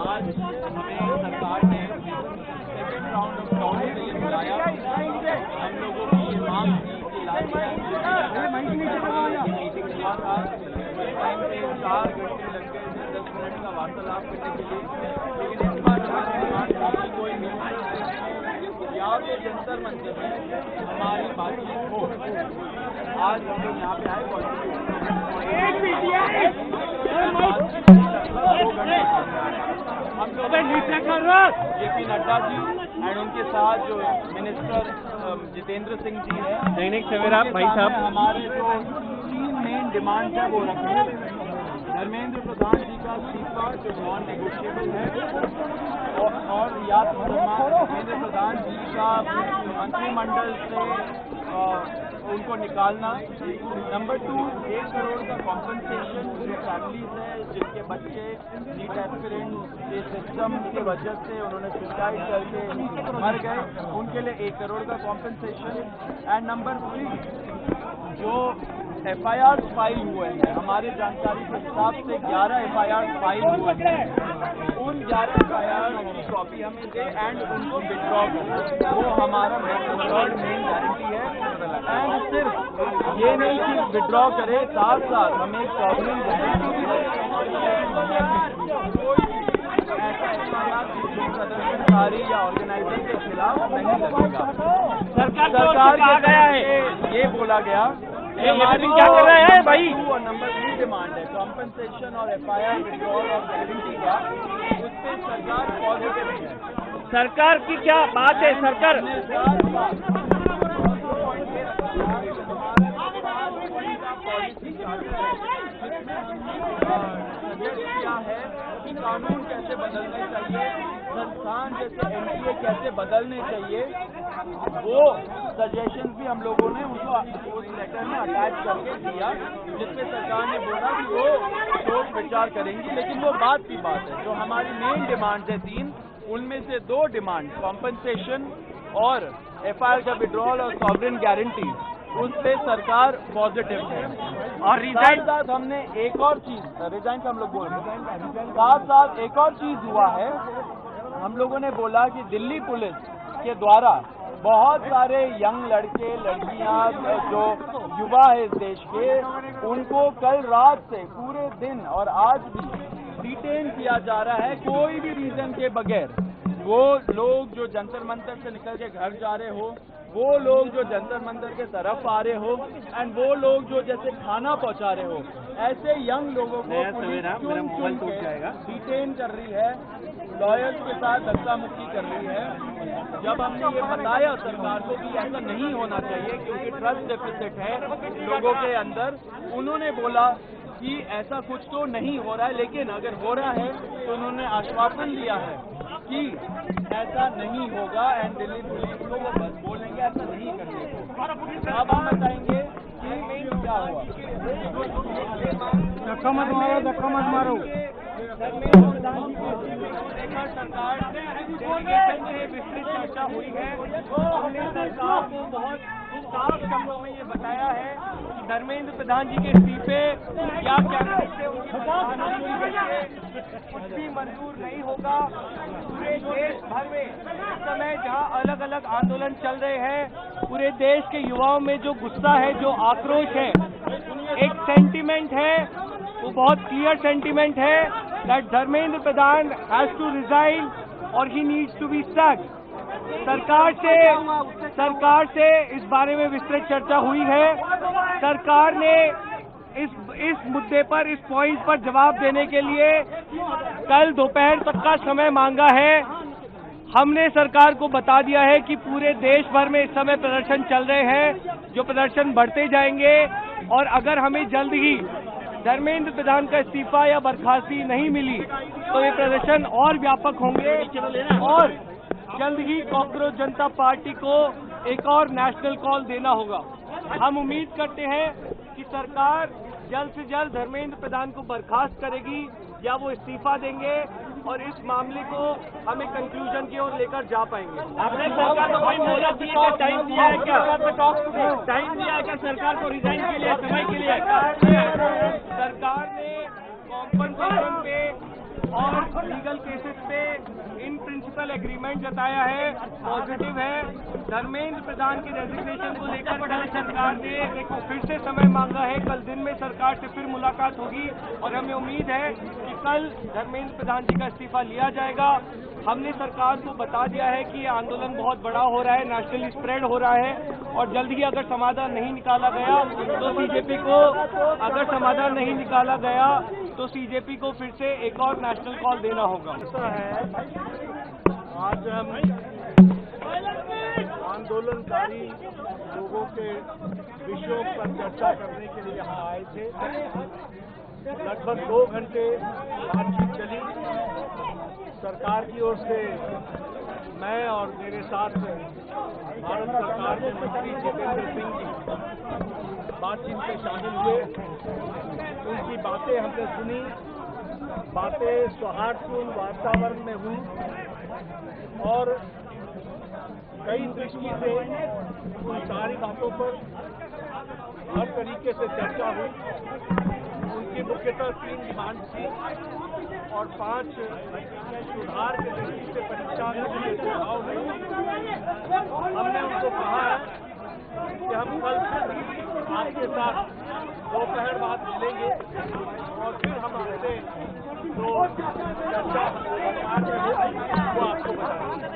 आज हमें सरकार ने सेकेंड राउंड ऑफ टॉक के लिए बुलाया। हम लोगों की ये मांग थी कि मीटिंग हुआ था, टाइम से 4 घंटे लग गए थे 10 मिनट का वार्तालाप करने के लिए, लेकिन इस बार हमारी डिमांड थी कोई मीटिंग या तो जंतर मंतर में हमारी बातचीत हो। आज हम लोग यहाँ पे आए हम लोग जेपी नड्डा जी एंड उनके साथ जो मिनिस्टर जितेंद्र सिंह जी है, दैनिक सवेरा भाई साहब, हमारे जो 3 मेन डिमांड है वो रखे। धर्मेंद्र प्रधान जी का इस्तीफा जो नॉन नेगोशिएबल है और रियाद धर्मेंद्र प्रधान जी का मंत्रिमंडल से उनको निकालना। नंबर 2, 1 करोड़ का कॉम्पनसेशन जो फैमिलीज है जिनके बच्चे नीट एस्पिरेंट के सिस्टम की वजह से उन्होंने सुसाइड करके मर गए, उनके लिए 1 करोड़ का कॉम्पनसेशन। एंड नंबर 3, जो FIR फाइल हुए हैं, हमारे जानकारी के हिसाब से 11 FIR फाइल हुए हैं, उन 11 FIR की कॉपी हमें दे एंड उनको विड्रॉ करें। वो हमारा मेन गारंटी है। एंड सिर्फ ये नहीं कि विड्रॉ करे, साथ साथ हमें एक प्रॉब्लम प्रदर्शनकारी या ऑर्गेनाइजर के खिलाफ नहीं लगेगा। सरकार के गया है ये बोला गया। हमारी क्या कर रहे हैं भाई? और नंबर 3 डिमांड है कॉम्पनसेशन और FIR विड्रॉल और गारंटी का, उस पर सरकार पॉजिटिव है। सरकार की क्या बात है? सरकार किया है कि कानून कैसे बदलने चाहिए, संस्थान जैसे NTA कैसे बदलने चाहिए, वो सजेशन भी हम लोगों ने उनको उस लेटर में अटैच करके दिया, जिसपे सरकार ने बोला कि वो सोच विचार करेंगी। लेकिन वो बात की बात है, जो हमारी मेन डिमांड है 3, उनमें से 2 डिमांड कॉम्पनसेशन और FIR का विड्रॉल और सॉवरेन गारंटी, उस पर सरकार पॉजिटिव है। और रिजाइन साथ हमने एक और चीज, रिजाइन का हम लोग बोल रहे हैं, साथ साथ एक और चीज हुआ है। हम लोगों ने बोला कि दिल्ली पुलिस के द्वारा बहुत सारे यंग लड़के लड़कियां जो युवा है इस देश के, उनको कल रात से पूरे दिन और आज भी डिटेन किया जा रहा है कोई भी रीजन के बगैर। वो लोग जो जंतर मंतर से निकल के घर जा रहे हो, वो लोग जो जंतर मंतर के तरफ आ रहे हो, एंड वो लोग जो जैसे खाना पहुंचा रहे हो, ऐसे यंग लोगों को डिटेन कर रही है, लॉयर्स के साथ धक्का मुक्की कर रही है। जब हमने ये बताया सरकार को कि ऐसा नहीं होना चाहिए क्योंकि ट्रस्ट डेफिसिट है लोगों के अंदर, उन्होंने बोला कि ऐसा कुछ तो नहीं हो रहा है, लेकिन अगर हो रहा है तो उन्होंने आश्वासन दिया है कि ऐसा नहीं होगा एंड दिल्ली पुलिस को वो बस बोलेंगे ऐसा नहीं करने को। अब हम बताएंगे कि क्या हुआ। धक्का मत मारो। सरकार डेलीगेशन से विस्तृत चर्चा हुई है। हमने सरकार को बहुत साफ शब्दों में ये बताया है कि धर्मेंद्र प्रधान जी के इस्तीफे या कुछ भी मंजूर नहीं होगा। पूरे देश भर में इस समय जहां अलग अलग आंदोलन चल रहे हैं, पूरे देश के युवाओं में जो गुस्सा है, जो आक्रोश है, एक सेंटीमेंट है, वो बहुत क्लियर सेंटीमेंट है that Dharmendra Pradhan has to resign और he needs to be sacked. सरकार से इस बारे में विस्तृत चर्चा हुई है। सरकार ने इस मुद्दे पर, इस पॉइंट पर जवाब देने के लिए कल दोपहर तक का समय मांगा है। हमने सरकार को बता दिया है कि पूरे देश भर में इस समय प्रदर्शन चल रहे हैं, जो प्रदर्शन बढ़ते जाएंगे और अगर हमें जल्द ही धर्मेंद्र प्रधान का इस्तीफा या बर्खास्ती नहीं मिली तो ये प्रदर्शन और व्यापक होंगे और जल्द ही कॉकरोच जनता पार्टी को एक और नेशनल कॉल देना होगा। हम उम्मीद करते हैं कि सरकार जल्द से जल्द धर्मेंद्र प्रधान को बर्खास्त करेगी या वो इस्तीफा देंगे और इस मामले को हमें कंक्लूजन की ओर लेकर जा पाएंगे। आपने सरकार को कोई मोहलत दी है, टाइम दिया है क्या? टाइम दिया है क्या सरकार को रिजाइन के लिए, समय के लिए? सरकार ने कॉम्पनसेशन पे और लीगल केसेस ट्राइलेटरल एग्रीमेंट जताया है, पॉजिटिव है। धर्मेंद्र प्रधान की रेजिग्नेशन को लेकर कल सरकार ने फिर से समय मांगा है। कल दिन में सरकार से फिर मुलाकात होगी और हमें उम्मीद है कि कल धर्मेंद्र प्रधान जी का इस्तीफा लिया जाएगा। हमने सरकार को बता दिया है कि ये आंदोलन बहुत बड़ा हो रहा है, नेशनली स्प्रेड हो रहा है और जल्द ही अगर समाधान नहीं निकाला गया तो सीजेपी को फिर से एक और नेशनल कॉल देना होगा। ऐसा है, आज हम आंदोलनकारी लोगों के विषयों पर चर्चा करने के लिए यहाँ आए थे। लगभग 2 घंटे बातचीत चली। सरकार की ओर से मैं और मेरे साथ भारत सरकार के मंत्री जितेंद्र सिंह जी बातचीत में शामिल हुए। उनकी बातें हमने सुनी, बातें सौहार्दपूर्ण वातावरण में हुई और कई दृष्टि से उन सारी बातों पर हर तरीके से चर्चा हुई। उनकी मुख्यतः 3 डिमांड थी और 5 सुधार के दृष्टि से परीक्षा में सुझाव हुए। हमने उनको कहा है कि हम कल आपके साथ दोपहर बाद मिलेंगे और फिर हम आपसे जो चर्चा वो आपको बताएंगे।